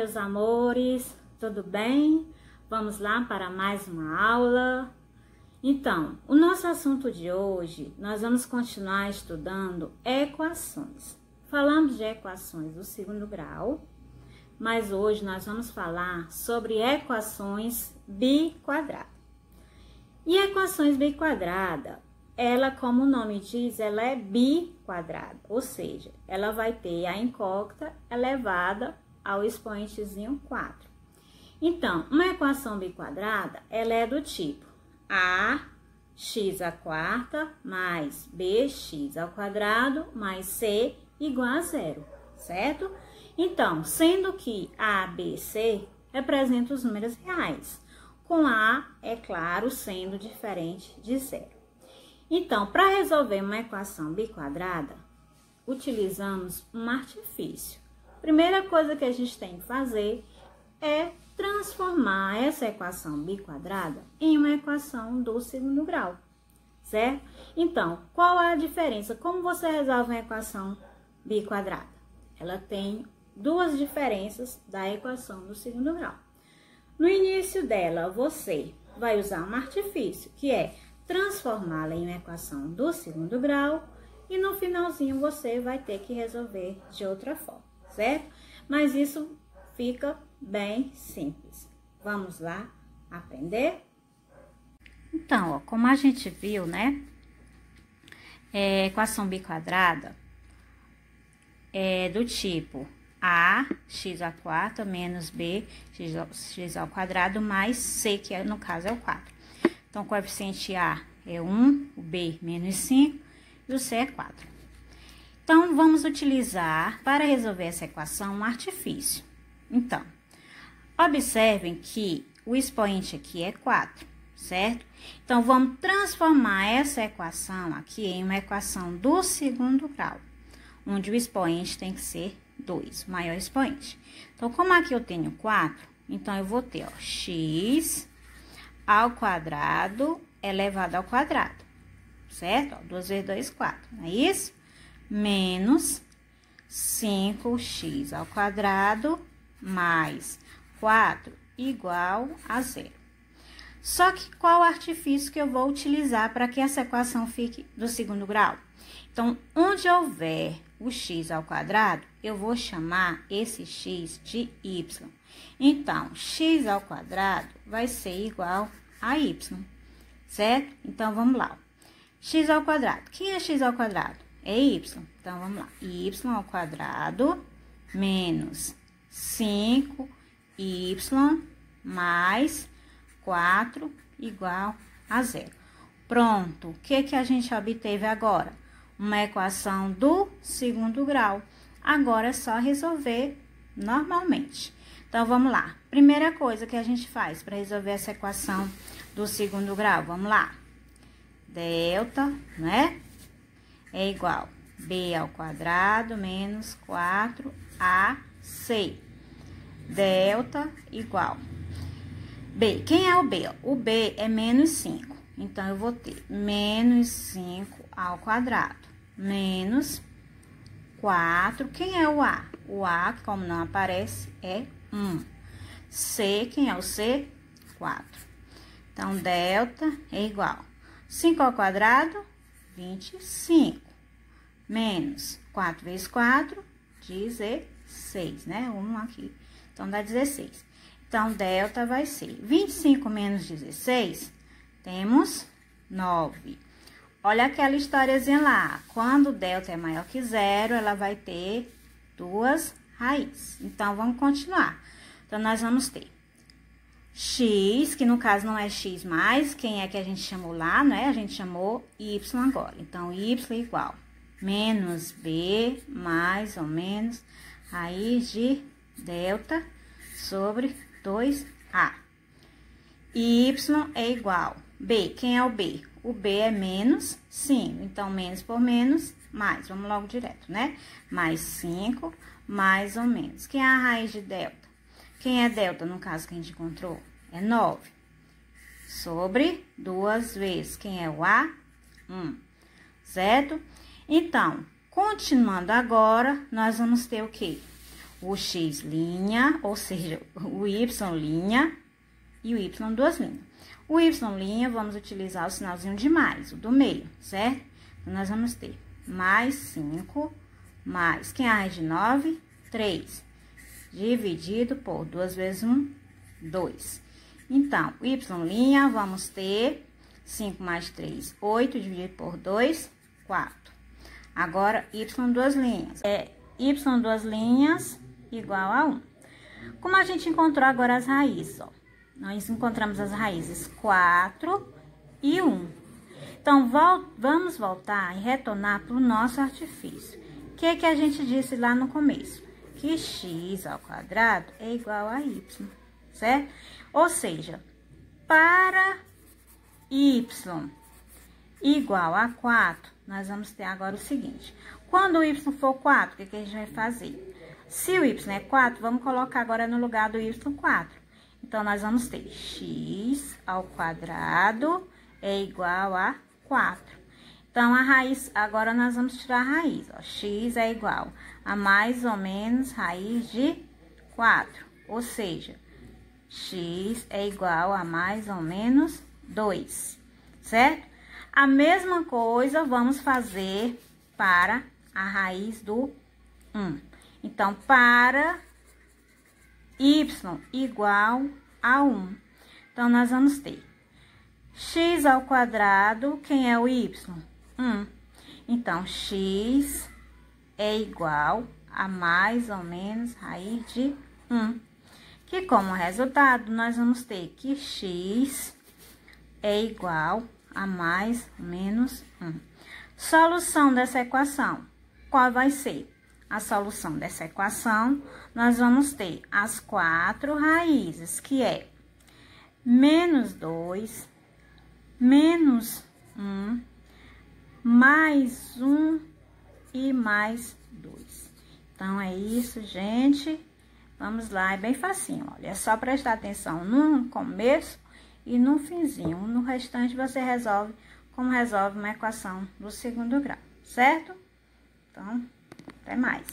meus amores, tudo bem? Vamos lá para mais uma aula. Então, o nosso assunto de hoje, nós vamos continuar estudando equações. Falamos de equações do segundo grau, mas hoje nós vamos falar sobre equações biquadradas. E equações biquadradas, ela, como o nome diz, ela é biquadrada, ou seja, ela vai ter a incógnita elevada ao expoentezinho 4. Então, uma equação biquadrada, ela é do tipo ax² mais bx² mais c igual a zero, certo? Então, sendo que a, b, c representam os números reais, com a, é claro, sendo diferente de zero. Então, para resolver uma equação biquadrada, utilizamos um artifício. Primeira coisa que a gente tem que fazer é transformar essa equação biquadrada em uma equação do segundo grau, certo? Então, qual é a diferença? Como você resolve uma equação biquadrada? Ela tem duas diferenças da equação do segundo grau. No início dela, você vai usar um artifício, que é transformá-la em uma equação do segundo grau, e no finalzinho você vai ter que resolver de outra forma, certo? Mas isso fica bem simples. Vamos lá aprender? Então, ó, como a gente viu, né? Equação biquadrada é do tipo ax² menos bx² mais c, que no caso é o 4. Então, o coeficiente A é 1, o B menos 5 e o C é 4. Então, vamos utilizar, para resolver essa equação, um artifício. Então, observem que o expoente aqui é 4, certo? Então, vamos transformar essa equação aqui em uma equação do segundo grau, onde o expoente tem que ser 2, o maior expoente. Então, como aqui eu tenho 4, então eu vou ter, ó, x ao quadrado elevado ao quadrado, certo? Ó, 2 vezes 2, 4, não é isso? Menos 5x ao quadrado mais 4 igual a zero. Só que qual artifício que eu vou utilizar para que essa equação fique do segundo grau? Então, onde houver o x ao quadrado, eu vou chamar esse x de y. Então, x ao quadrado vai ser igual a y, certo? Então, vamos lá. X ao quadrado. Quem é x ao quadrado? É y. Então, vamos lá. Y ao quadrado menos 5y mais 4 igual a zero. Pronto. O que a gente obteve agora? Uma equação do segundo grau. Agora é só resolver normalmente. Então, vamos lá. Primeira coisa que a gente faz para resolver essa equação do segundo grau, vamos lá. Delta, né? É igual b ao quadrado menos 4ac. Delta igual b. Quem é o b? O b é menos 5. Então, eu vou ter menos 5 ao quadrado menos 4. Quem é o a? O a, como não aparece, é 1. C, quem é o c? 4. Então, delta é igual 5 ao quadrado, 25. Menos 4 vezes 4, 16, né? 1 aqui. Então, dá 16. Então, delta vai ser 25 menos 16, temos 9. Olha aquela historiazinha lá. Quando delta é maior que zero, ela vai ter duas raízes. Então, vamos continuar. Então, nós vamos ter x, que no caso não é x mais, quem é que a gente chamou lá, né? A gente chamou y agora. Então, y igual menos b mais ou menos raiz de delta sobre 2a. Y é igual b. Quem é o b? O b é menos 5. Então, menos por menos, mais. Vamos logo direto, né? Mais 5, mais ou menos. Quem é a raiz de delta? Quem é delta, no caso que a gente encontrou? É 9. Sobre 2 vezes. Quem é o a? 1. Certo? Então, continuando agora, nós vamos ter o quê? o x', ou seja, o y' e o y duas linhas. O y', vamos utilizar o sinalzinho de mais, o do meio, certo? Então, nós vamos ter mais 5, mais, quem é a raiz de 9? 3, dividido por 2 vezes 1, 2. Então, o y', vamos ter 5 mais 3, 8, dividido por 2, 4. Agora, y duas linhas. Y duas linhas igual a 1. Como a gente encontrou agora as raízes, ó? Nós encontramos as raízes 4 e 1. Então, vamos voltar e retornar para o nosso artifício. O que a gente disse lá no começo? Que x ao quadrado é igual a y, certo? Ou seja, para y igual a 4, nós vamos ter agora o seguinte. Quando o y for 4, o que a gente vai fazer? Se o y é 4, vamos colocar agora no lugar do y 4. Então, nós vamos ter x ao quadrado é igual a 4. Então, a raiz, agora nós vamos tirar a raiz, ó. X é igual a mais ou menos raiz de 4. Ou seja, x é igual a mais ou menos 2, certo? A mesma coisa vamos fazer para a raiz do 1. Então, para y igual a 1. Então, nós vamos ter x ao quadrado, quem é o y? 1. Então, x é igual a mais ou menos raiz de 1. Que como resultado, nós vamos ter que x é igual a mais ou menos 1. Solução dessa equação, qual vai ser? A solução dessa equação, nós vamos ter as 4 raízes, que é menos 2, menos 1, mais 1 e mais 2. Então, é isso, gente. Vamos lá, é bem facinho, olha. É só prestar atenção no começo e no finzinho. No restante, você resolve como resolve uma equação do segundo grau, certo? Então, até mais.